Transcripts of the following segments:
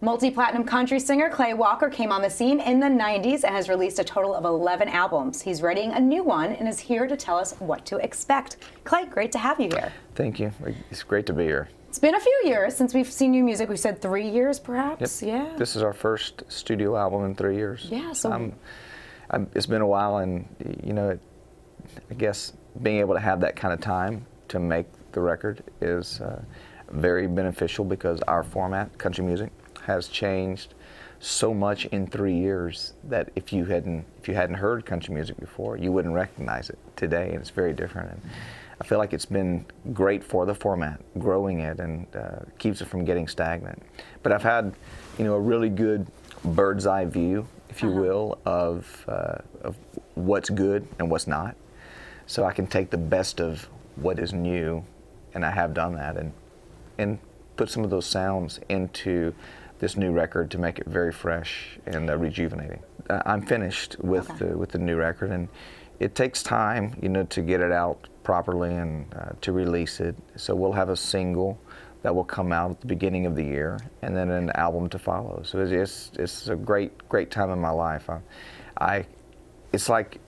Multi-platinum country singer Clay Walker came on the scene in the 90s and has released a total of 11 albums. He's writing a new one and is here to tell us what to expect. Clay, great to have you here. Thank you. It's great to be here. It's been a few years since we've seen new music. We said 3 years, perhaps? Yep. Yeah. This is our first studio album in 3 years. Yeah, so... it's been a while, and, you know, I guess being able to have that kind of time to make the record is very beneficial because our format, country music, has changed so much in 3 years that if you hadn't heard country music before, you wouldn't recognize it today, and it's very different. And I feel like it's been great for the format, growing it, and keeps it from getting stagnant. But I've had, you know, a really good bird's eye view, if you will, of what's good and what's not. So I can take the best of what is new, and I have done that, and put some of those sounds into this new record to make it very fresh and rejuvenating. I'm finished with the new record, and it takes time, you know, to get it out properly and to release it. So we'll have a single that will come out at the beginning of the year, and then an album to follow. So it's a great time in my life. It's like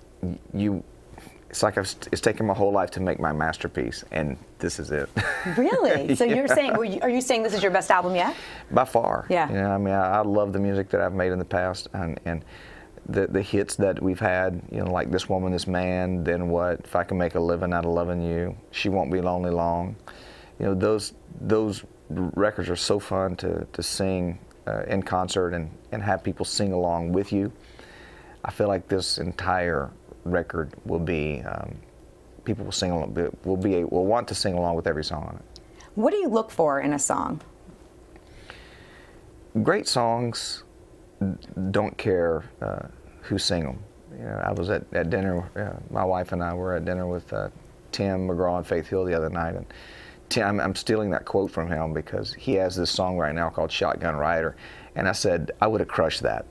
it's taken my whole life to make my masterpiece, and this is it. Really? So you're saying, are you saying this is your best album yet? By far. Yeah. You know, I mean, I love the music that I've made in the past, and the hits that we've had, you know, like This Woman, This Man, Then What, If I Can Make a Living Out of Loving You, She Won't Be Lonely Long. You know, those records are so fun to sing in concert and have people sing along with you. I feel like this entire record will be, people will sing along, will want to sing along with every song on it. What do you look for in a song? Great songs don't care who sing them. You know, I was at dinner, my wife and I were at dinner with Tim McGraw and Faith Hill the other night, and Tim, I'm stealing that quote from him because he has this song right now called Shotgun Rider, and I said, I would have crushed that.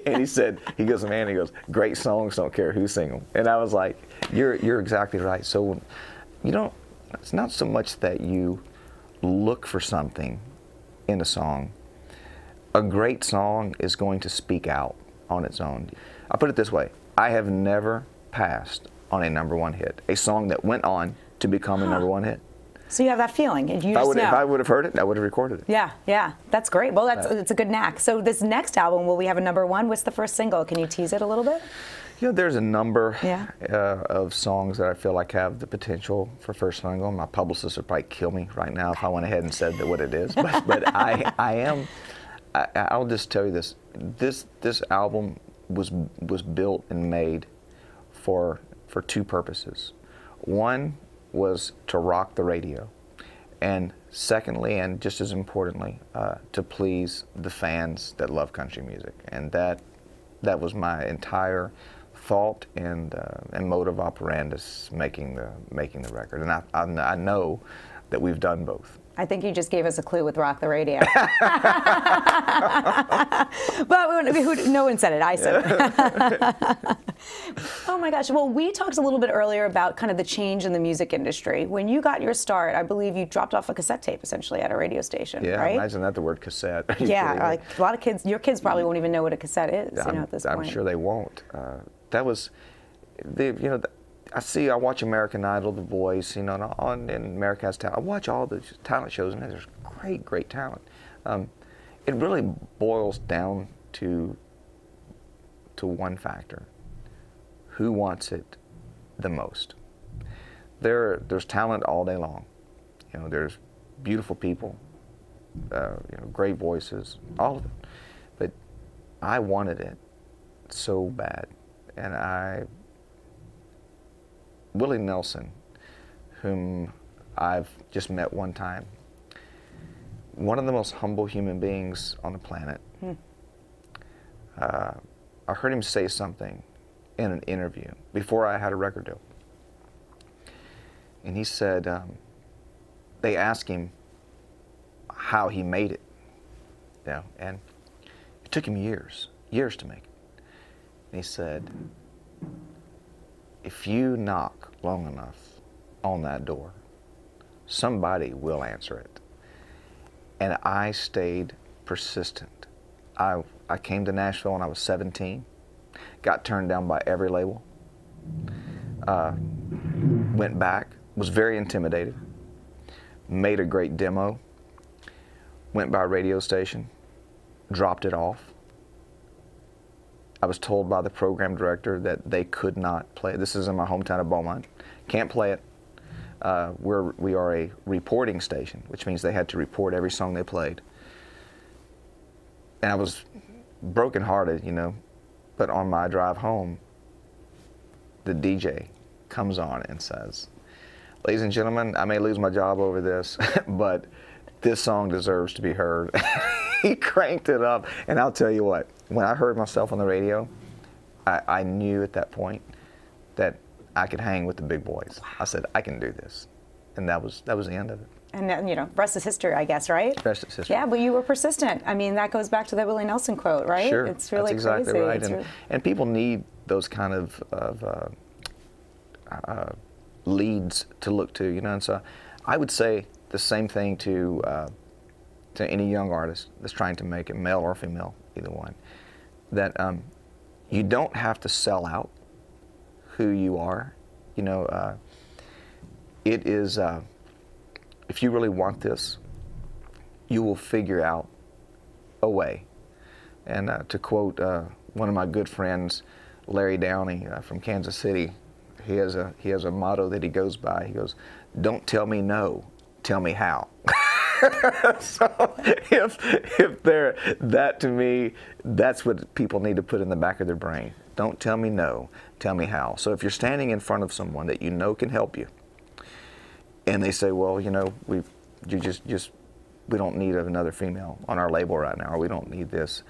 And he said, he goes, man, he goes, great songs don't care who sing them. And I was like, you're exactly right. So, you know, it's not so much that you look for something in a song. A great song is going to speak out on its own. I'll put it this way, I have never passed on a #1 hit, a song that went on to become a #1 hit. So you have that feeling, and you if I would have heard it, I would have recorded it. Yeah, yeah, that's great. Well, it's a good knack. So this next album, will we have a #1? What's the first single? Can you tease it a little bit? You know, there's a number of songs that I feel like have the potential for first single. My publicist would probably kill me right now if I went ahead and said what it is. But I'll just tell you this. This album was built and made for two purposes. One was to rock the radio, and secondly, and just as importantly, to please the fans that love country music. And that was my entire thought and motive operandus making the record. And I know that we've done both. I think you just gave us a clue with Rock the Radio. But no one said it, I said it. Oh my gosh, well, we talked a little bit earlier about kind of the change in the music industry. When you got your start, I believe you dropped off a cassette tape essentially at a radio station, right? Imagine that, the word cassette. Yeah, like a lot of kids, your kids probably won't even know what a cassette is, you know, at this point. I'm sure they won't. That was, you know, I watch American Idol, The Voice, you know, and America Has Talent. I watch all the talent shows, and there's great talent. It really boils down to one factor: who wants it the most? There's talent all day long. You know, there's beautiful people, you know, great voices, all of it. But I wanted it so bad, and Willie Nelson, whom I've just met one time, one of the most humble human beings on the planet. I heard him say something in an interview before I had a record deal. And he said, they asked him how he made it, you know, and it took him years to make it. And he said, if you knock long enough on that door, somebody will answer it. And I stayed persistent. I came to Nashville when I was 17, got turned down by every label, went back, was very intimidated, made a great demo, went by a radio station, dropped it off. I was told by the program director that they could not play it. This is in my hometown of Beaumont. Can't play it. We are a reporting station, which means they had to report every song they played. And I was brokenhearted, you know, but on my drive home, the DJ comes on and says, "Ladies and gentlemen, I may lose my job over this, but this song deserves to be heard." He cranked it up, and I'll tell you what, when I heard myself on the radio, I knew at that point that I could hang with the big boys. Wow. I said, I can do this. And that was the end of it. And then, you know, rest is history, I guess, right? Rest is history. Yeah, but you were persistent. I mean, that goes back to that Willie Nelson quote, right? Sure, it's really that's exactly crazy. right. And people need those kind of leads to look to, you know. And so I would say the same thing to any young artist that's trying to make it, male or female, either one, that you don't have to sell out who you are. You know, it is, if you really want this, you will figure out a way. And to quote one of my good friends, Larry Downey from Kansas City, he has a motto that he goes by. He goes, "Don't tell me no, tell me how." So if they're, that to me, that's what people need to put in the back of their brain. Don't tell me no, tell me how. So if you're standing in front of someone that you know can help you, and they say, well, you know, we don't need another female on our label right now, or we don't need this,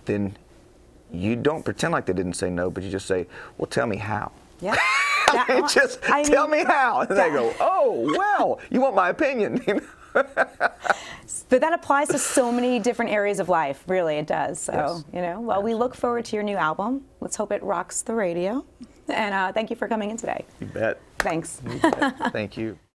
then you don't pretend like they didn't say no, but you just say, well, tell me how. Yeah. Tell me how. And they go, oh, well, you want my opinion. But that applies to so many different areas of life, really, it does. So, yes. You know, well, we look forward to your new album. Let's hope it rocks the radio. And thank you for coming in today. You bet. Thanks. You bet. Thank you.